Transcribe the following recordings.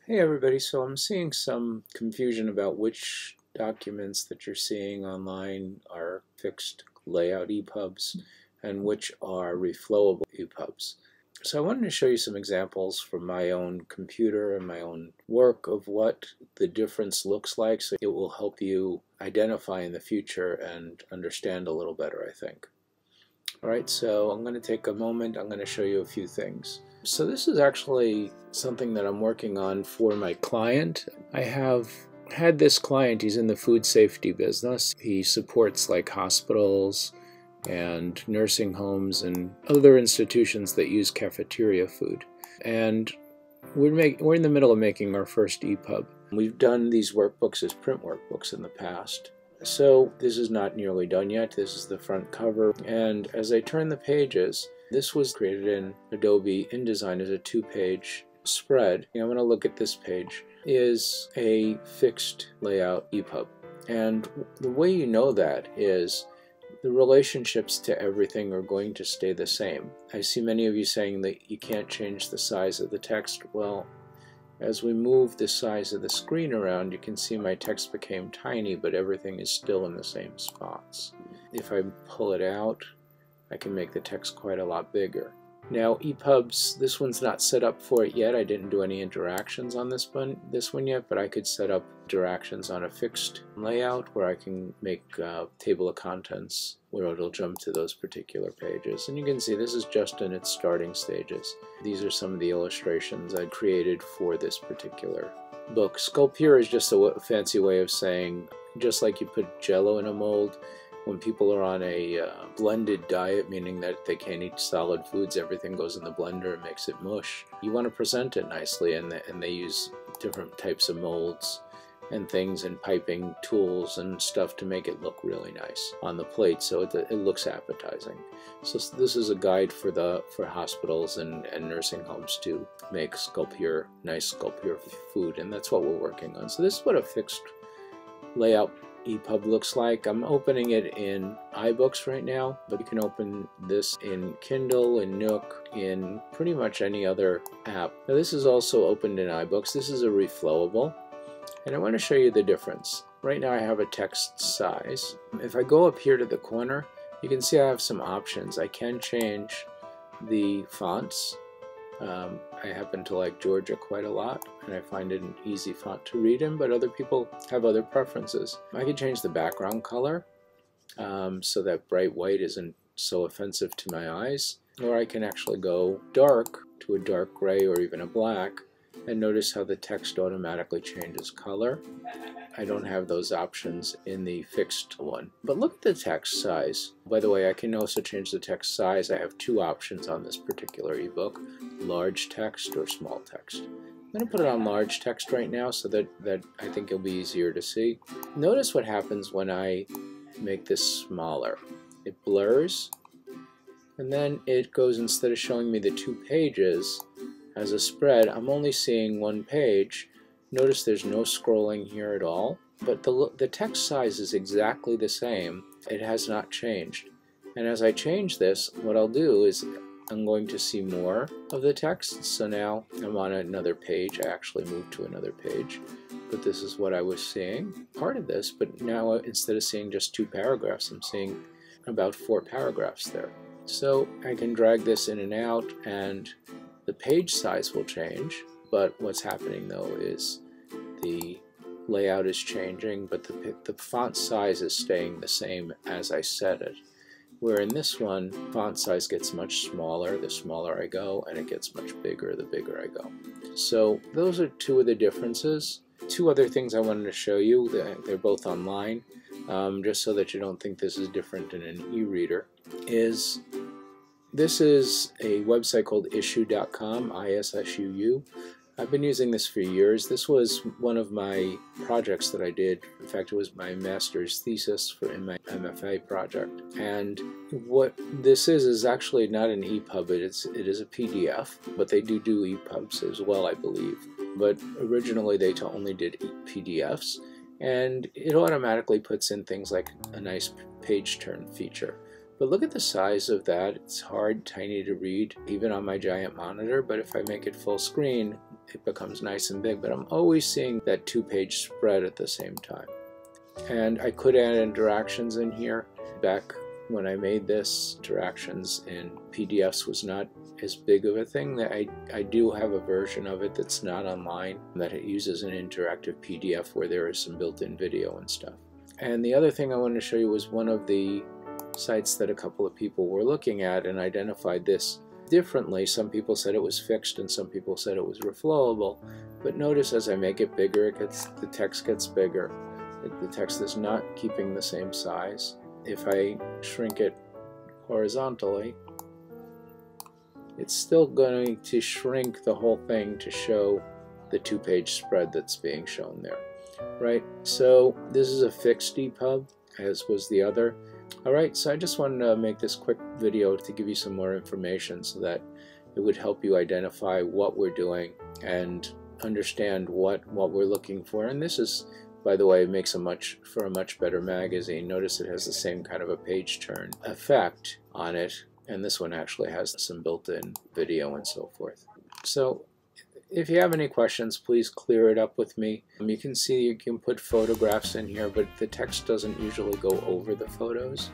Hey everybody, so I'm seeing some confusion about which documents that you're seeing online are fixed layout EPUBs and which are reflowable EPUBs. So I wanted to show you some examples from my own computer and my own work of what the difference looks like, so it will help you identify in the future and understand a little better, I think. Alright, so I'm going to take a moment. I'm going to show you a few things. So this is actually something that I'm working on for my client. I have had this client, he's in the food safety business. He supports like hospitals and nursing homes and other institutions that use cafeteria food. And we're in the middle of making our first EPUB. We've done these workbooks as print workbooks in the past. So this is not nearly done yet. This is the front cover, and as I turn the pages, this was created in Adobe InDesign as a 2-page spread. I'm going to look at this page is a fixed layout EPUB, and the way you know that is the relationships to everything are going to stay the same. I see many of you saying that you can't change the size of the text. Well, as we move the size of the screen around, you can see my text became tiny, but everything is still in the same spots. If I pull it out, I can make the text quite a lot bigger. Now EPUBs, this one's not set up for it yet. I didn't do any interactions on this one yet, but I could set up interactions on a fixed layout where I can make a table of contents where it'll jump to those particular pages. And you can see this is just in its starting stages. These are some of the illustrations I created for this particular book. Sculpture is just a fancy way of saying, just like you put Jello in a mold, when people are on a blended diet, meaning that they can't eat solid foods, everything goes in the blender and makes it mush. You want to present it nicely, and they use different types of molds and things and piping tools and stuff to make it look really nice on the plate, so it looks appetizing. So this is a guide for hospitals and nursing homes to make nice sculpture food, and that's what we're working on. So this is what a fixed layout EPUB looks like. I'm opening it in iBooks right now, but you can open this in Kindle, in Nook, in pretty much any other app. Now this is also opened in iBooks. This is a reflowable, and I want to show you the difference. Right now I have a text size. If I go up here to the corner, you can see I have some options. I can change the fonts. I happen to like Georgia quite a lot, and I find it an easy font to read in, but other people have other preferences. I can change the background color so that bright white isn't so offensive to my eyes, or I can actually go dark to a dark gray or even a black, and notice how the text automatically changes color. I don't have those options in the fixed one. But look at the text size. By the way, I can also change the text size. I have two options on this particular ebook, large text or small text. I'm going to put it on large text right now so that I think it'll be easier to see. Notice what happens when I make this smaller. It blurs, and then it goes, instead of showing me the 2 pages as a spread, I'm only seeing 1 page. Notice there's no scrolling here at all, but the text size is exactly the same. It has not changed. And as I change this, what I'll do is I'm going to see more of the text. So now I'm on another page. I actually moved to another page, but this is what I was seeing, part of this, but now instead of seeing just 2 paragraphs, I'm seeing about 4 paragraphs there. So I can drag this in and out, and the page size will change, but what's happening though is the layout is changing, but the font size is staying the same as I set it. Where in this one, font size gets much smaller the smaller I go, and it gets much bigger the bigger I go. So those are 2 of the differences. 2 other things I wanted to show you, they're both online, just so that you don't think this is different in an e-reader, is this is a website called issuu.com, ISSUU. I've been using this for years. This was one of my projects that I did. In fact, it was my master's thesis in my MFA project. And what this is actually not an EPUB. It is a PDF, but they do EPUBs as well, I believe. But originally they only did PDFs, and it automatically puts in things like a nice page turn feature. But look at the size of that. It's hard, tiny to read, even on my giant monitor, but if I make it full screen, it becomes nice and big. But I'm always seeing that 2-page spread at the same time. And I could add interactions in here. Back when I made this, interactions in PDFs was not as big of a thing. I do have a version of it that's not online, that it uses an interactive PDF where there is some built-in video and stuff. And the other thing I wanted to show you was one of the sites that a couple of people were looking at and identified this differently. Some people said it was fixed and some people said it was reflowable. But notice as I make it bigger, the text gets bigger. The text is not keeping the same size. If I shrink it horizontally, it's still going to shrink the whole thing to show the 2-page spread that's being shown there, right? So this is a fixed EPUB, as was the other. Alright, so I just wanted to make this quick video to give you some more information so that it would help you identify what we're doing and understand what we're looking for. And this is, by the way, makes for a much better magazine. Notice it has the same kind of a page turn effect on it, and this one actually has some built-in video and so forth. So if you have any questions, please clear it up with me. You can see you can put photographs in here, but the text doesn't usually go over the photos.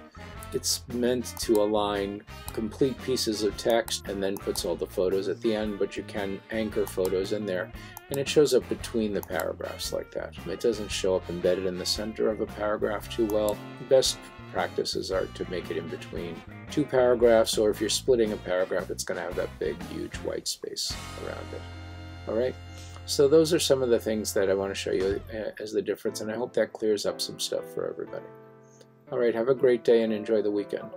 It's meant to align complete pieces of text and then puts all the photos at the end, but you can anchor photos in there. And it shows up between the paragraphs like that. It doesn't show up embedded in the center of a paragraph too well. Best practices are to make it in between 2 paragraphs, or if you're splitting a paragraph, it's going to have that big, huge white space around it. Alright, so those are some of the things that I want to show you as the difference, and I hope that clears up some stuff for everybody. Alright, have a great day and enjoy the weekend.